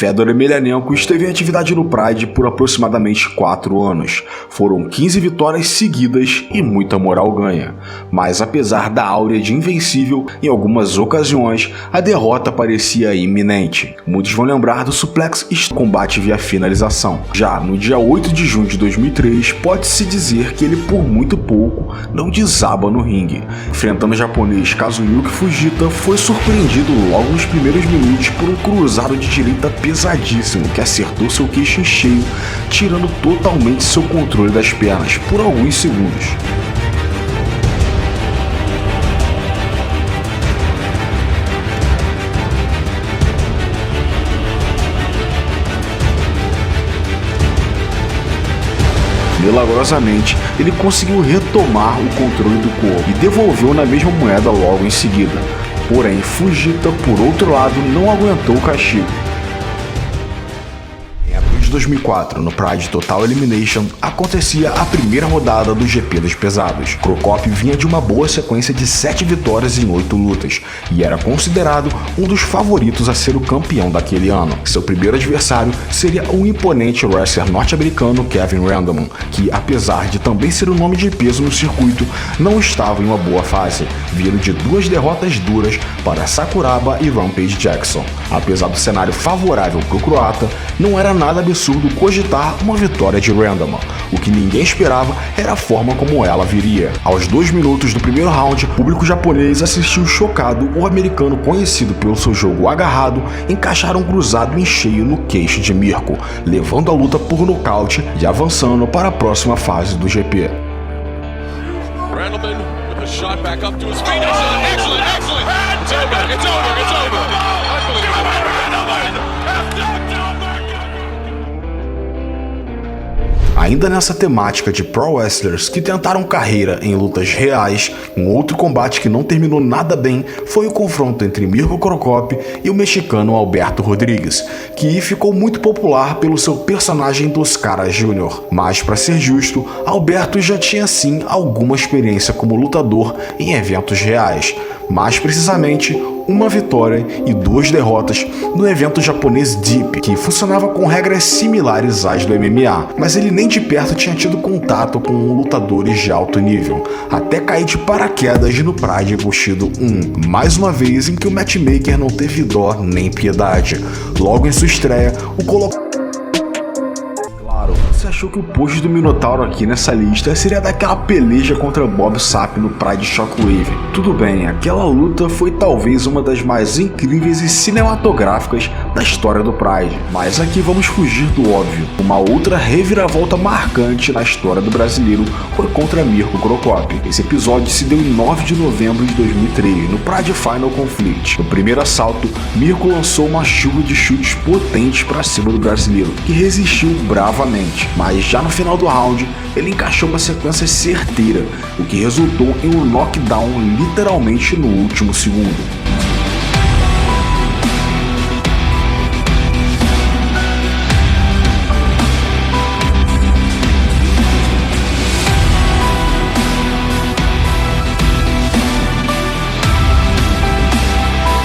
Fedor Emelianenko esteve em atividade no Pride por aproximadamente 4 anos. Foram 15 vitórias seguidas e muita moral ganha. Mas apesar da áurea de invencível, em algumas ocasiões a derrota parecia iminente. Muitos vão lembrar do suplex e combate via finalização. Já no dia 8 de junho de 2003, pode-se dizer que ele por muito pouco não desaba no ringue. Enfrentando o japonês Kazuyuki Fujita, foi surpreendido logo nos primeiros minutos por um cruzado de direita pesadíssimo que acertou seu queixo em cheio, tirando totalmente seu controle das pernas por alguns segundos. Milagrosamente, ele conseguiu retomar o controle do corpo e devolveu na mesma moeda logo em seguida. Porém, Fujita, por outro lado, não aguentou o castigo. Em abril de 2004, no Pride Total Elimination, acontecia a primeira rodada do GP dos pesados. Crocop vinha de uma boa sequência de 7 vitórias em 8 lutas e era considerado um dos favoritos a ser o campeão daquele ano. Seu primeiro adversário seria o imponente wrestler norte-americano Kevin Randleman, que apesar de também ser um nome de peso no circuito, não estava em uma boa fase, vindo de 2 derrotas duras para Sakuraba e Rampage Jackson. Apesar do cenário favorável para o croata, não era nada absurdo cogitar uma vitória de Randleman. O que ninguém esperava era a forma como ela viria. Aos 2 minutos do primeiro round, o público japonês assistiu chocado o americano, conhecido pelo seu jogo agarrado, encaixar um cruzado em cheio no queixo de Mirko, levando a luta por nocaute e avançando para a próxima fase do GP. Randleman with a shot back up to his feet. Excellent. It's over. Ainda nessa temática de pro wrestlers que tentaram carreira em lutas reais, um outro combate que não terminou nada bem foi o confronto entre Mirko Crocop e o mexicano Alberto Rodrigues, que ficou muito popular pelo seu personagem dos Caras Júnior. Mas, para ser justo, Alberto já tinha sim alguma experiência como lutador em eventos reais, mais precisamente uma vitória e 2 derrotas no evento japonês Deep, que funcionava com regras similares às do MMA, mas ele nem de perto tinha tido contato com lutadores de alto nível, até cair de paraquedas no Pride Bushido 1, mais uma vez em que o matchmaker não teve dó nem piedade. Logo em sua estreia, o colocou. Você achou que o post do Minotauro aqui nessa lista seria daquela peleja contra Bob Sapp no Pride Shockwave? Tudo bem, aquela luta foi talvez uma das mais incríveis e cinematográficas da história do Pride, mas aqui vamos fugir do óbvio. Uma outra reviravolta marcante na história do brasileiro foi contra Mirko Crocop. Esse episódio se deu em 9 de novembro de 2003, no Pride Final Conflict. No primeiro assalto, Mirko lançou uma chuva de chutes potentes para cima do brasileiro, que resistiu bravamente. Mas já no final do round, ele encaixou uma sequência certeira, o que resultou em um knockdown literalmente no último segundo.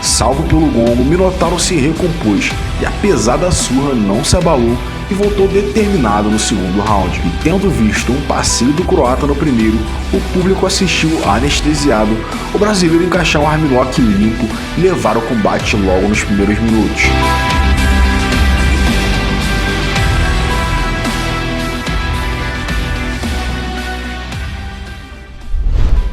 Salvo pelo gongo, o Minotauro se recompôs e, apesar da surra, não se abalou e voltou determinado no segundo round. E tendo visto um passeio do croata no primeiro, o público assistiu anestesiado o brasileiro encaixar um armlock limpo e levar o combate logo nos primeiros minutos.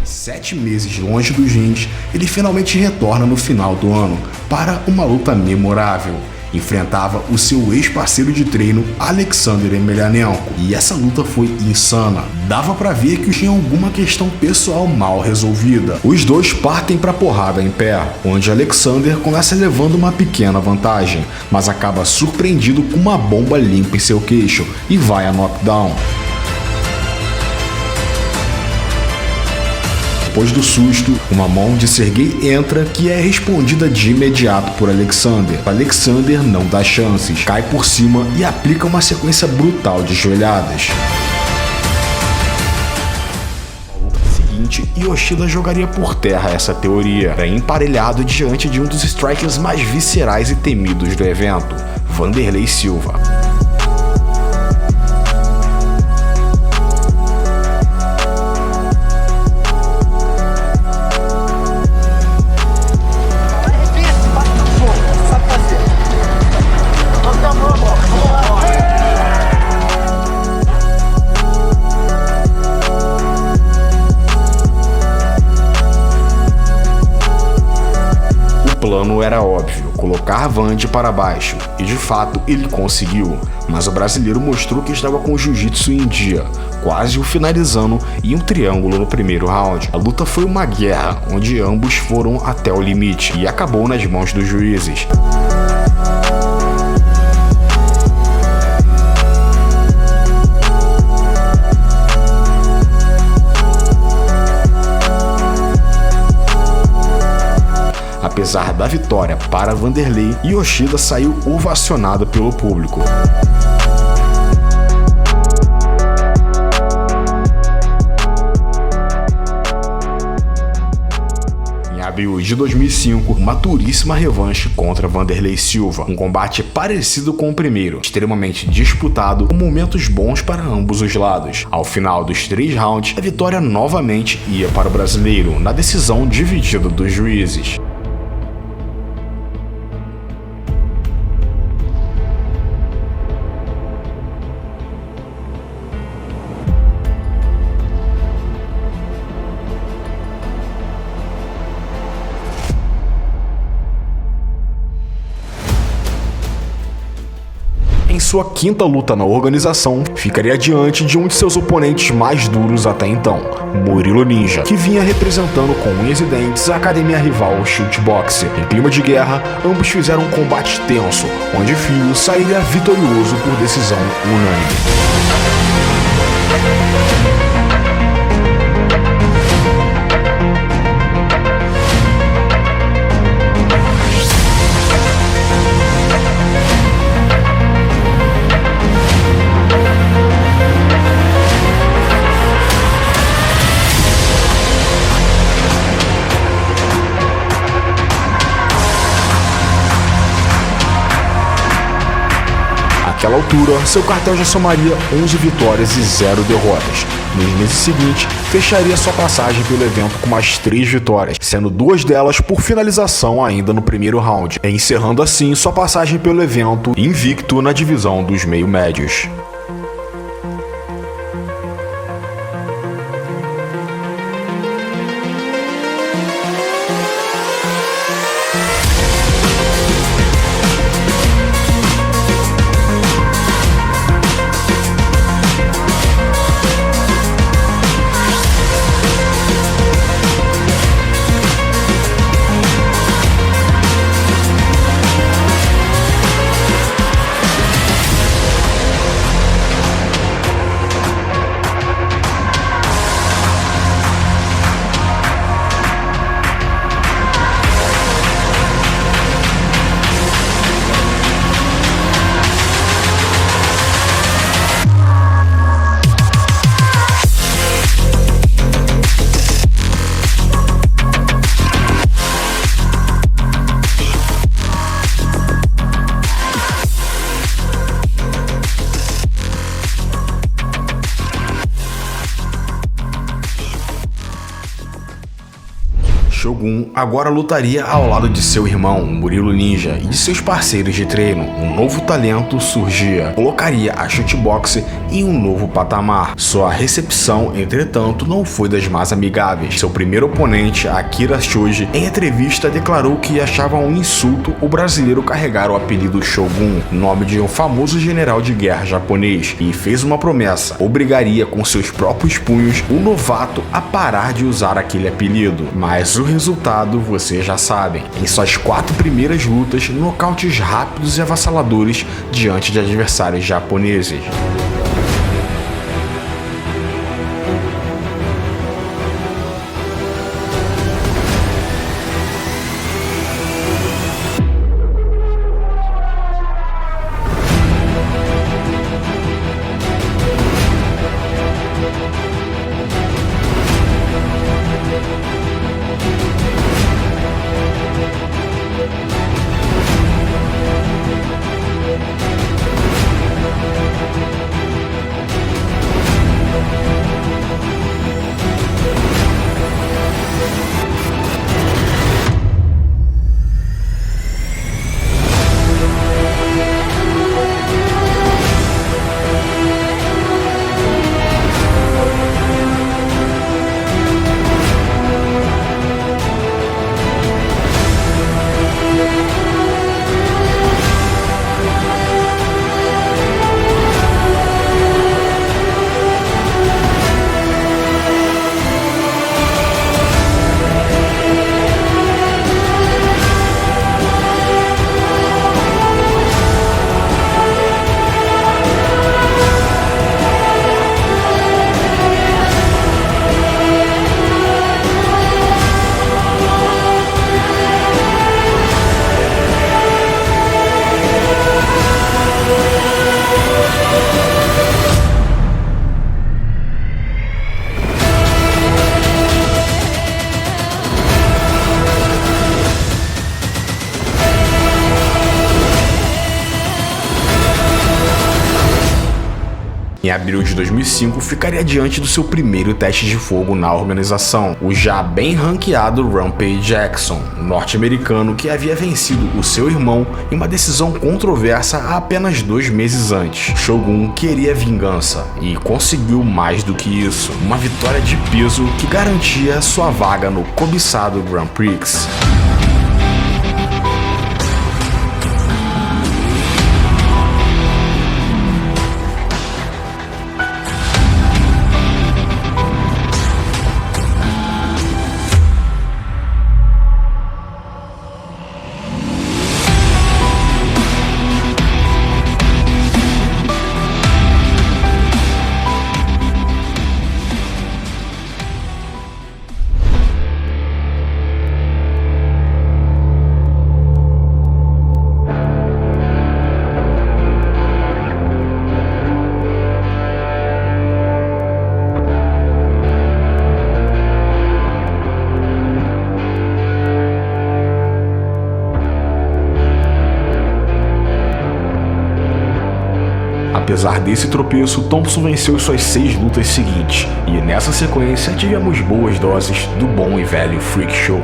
7 meses longe dos rings, ele finalmente retorna no final do ano para uma luta memorável. Enfrentava o seu ex-parceiro de treino, Alexander Emelianenko, e essa luta foi insana. Dava pra ver que tinha alguma questão pessoal mal resolvida. Os dois partem pra porrada em pé, onde Alexander começa levando uma pequena vantagem, mas acaba surpreendido com uma bomba limpa em seu queixo e vai a knockdown. Depois do susto, uma mão de Sergei entra, que é respondida de imediato por Alexander. Alexander não dá chances, cai por cima e aplica uma sequência brutal de joelhadas. Yoshida jogaria por terra essa teoria, emparelhado diante de um dos strikers mais viscerais e temidos do evento. Vanderlei Silva. O plano era óbvio, colocar Vandy para baixo, e de fato ele conseguiu, mas o brasileiro mostrou que estava com o jiu-jitsu em dia, quase o finalizando em um triângulo no primeiro round. A luta foi uma guerra, onde ambos foram até o limite, e acabou nas mãos dos juízes. Apesar da vitória para Vanderlei, Yoshida saiu ovacionado pelo público. Em abril de 2005, uma duríssima revanche contra Vanderlei Silva, um combate parecido com o primeiro, extremamente disputado, com momentos bons para ambos os lados. Ao final dos 3 rounds, a vitória novamente ia para o brasileiro, na decisão dividida dos juízes. Em sua 5ª luta na organização, ficaria diante de um de seus oponentes mais duros até então, Murilo Ninja, que vinha representando com unhas e dentes a academia rival Shootbox. Em clima de guerra, ambos fizeram um combate tenso, onde Filho sairia vitorioso por decisão unânime. Naquela altura, seu cartel já somaria 11 vitórias e 0 derrotas. Nos meses seguintes, fecharia sua passagem pelo evento com mais 3 vitórias, sendo 2 delas por finalização ainda no primeiro round, encerrando assim sua passagem pelo evento invicto na divisão dos meio-médios. Shogun agora lutaria ao lado de seu irmão, Murilo Ninja, e de seus parceiros de treino. Um novo talento surgia, colocaria a Shootbox em um novo patamar. Sua recepção, entretanto, não foi das mais amigáveis. Seu primeiro oponente, Akira Shoji, em entrevista declarou que achava um insulto o brasileiro carregar o apelido Shogun, nome de um famoso general de guerra japonês, e fez uma promessa: obrigaria com seus próprios punhos o novato a parar de usar aquele apelido. Mas o resultado vocês já sabem. Em suas 4 primeiras lutas, nocautes rápidos e avassaladores diante de adversários japoneses. Em abril de 2005, ficaria diante do seu primeiro teste de fogo na organização, o já bem ranqueado Rampage Jackson, norte-americano que havia vencido o seu irmão em uma decisão controversa há apenas 2 meses antes. Shogun queria vingança e conseguiu mais do que isso, uma vitória de peso que garantia sua vaga no cobiçado Grand Prix. Apesar desse tropeço, Thompson venceu suas 6 lutas seguintes, e nessa sequência tivemos boas doses do bom e velho Freak Show.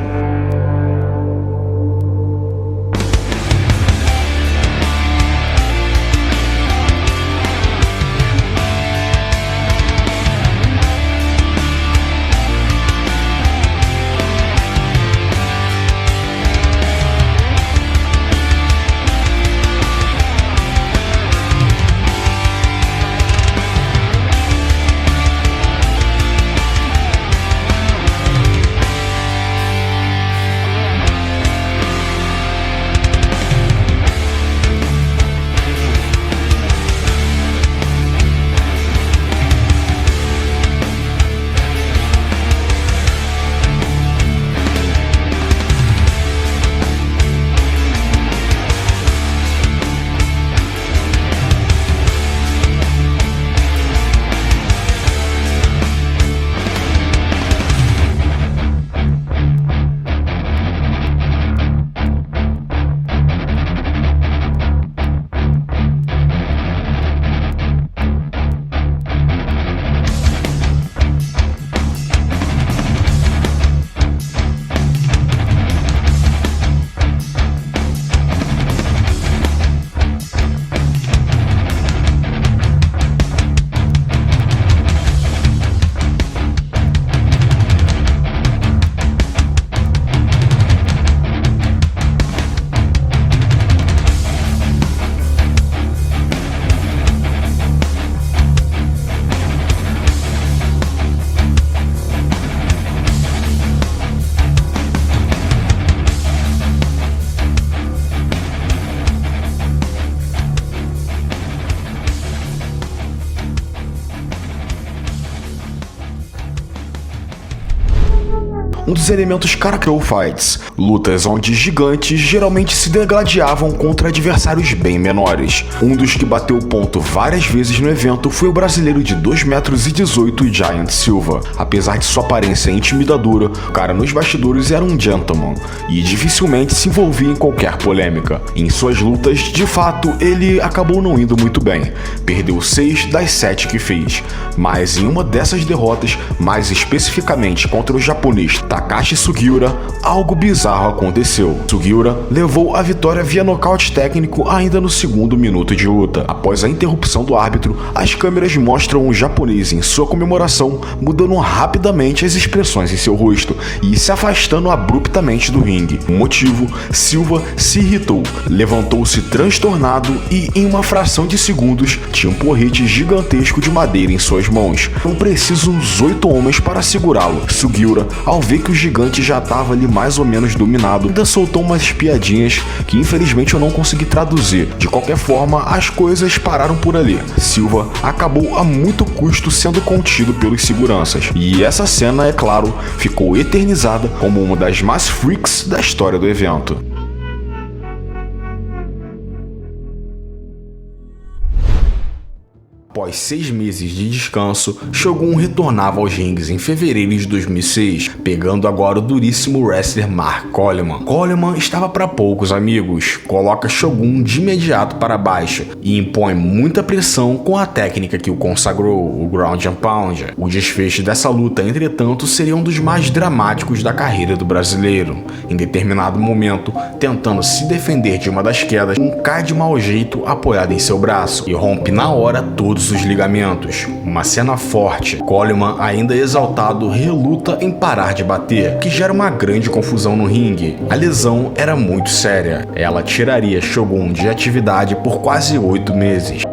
Um dos elementos Karakro Fights, lutas onde gigantes geralmente se degladiavam contra adversários bem menores. Um dos que bateu ponto várias vezes no evento foi o brasileiro de 2,18 metros Giant Silva. Apesar de sua aparência intimidadora, o cara nos bastidores era um gentleman e dificilmente se envolvia em qualquer polêmica. Em suas lutas, de fato, ele acabou não indo muito bem. Perdeu 6 das 7 que fez, mas em uma dessas derrotas, mais especificamente contra o japonês Takashi Sugiura, algo bizarro aconteceu. Sugiura levou a vitória via nocaute técnico ainda no 2º minuto de luta. Após a interrupção do árbitro, as câmeras mostram o japonês em sua comemoração, mudando rapidamente as expressões em seu rosto e se afastando abruptamente do ringue. O motivo? Silva se irritou, levantou-se transtornado e, em uma fração de segundos, tinha um porrete gigantesco de madeira em suas mãos. Não preciso uns 8 homens para segurá-lo. Sugiura, ao ver que o gigante já estava ali mais ou menos dominado, ainda soltou umas piadinhas que infelizmente eu não consegui traduzir. De qualquer forma, as coisas pararam por ali. Silva acabou a muito custo sendo contido pelos seguranças. E essa cena, é claro, ficou eternizada como uma das mais freaks da história do evento. Após 6 meses de descanso, Shogun retornava aos rings em fevereiro de 2006, pegando agora o duríssimo wrestler Mark Coleman. Coleman estava para poucos, amigos, coloca Shogun de imediato para baixo e impõe muita pressão com a técnica que o consagrou, o Ground and Pound. O desfecho dessa luta, entretanto, seria um dos mais dramáticos da carreira do brasileiro. Em determinado momento, tentando se defender de uma das quedas, cai de mau jeito apoiado em seu braço e rompe na hora todos os ligamentos. Uma cena forte. Coleman, ainda exaltado, reluta em parar de bater, o que gera uma grande confusão no ringue. A lesão era muito séria. Ela tiraria Shogun de atividade por quase 8 meses.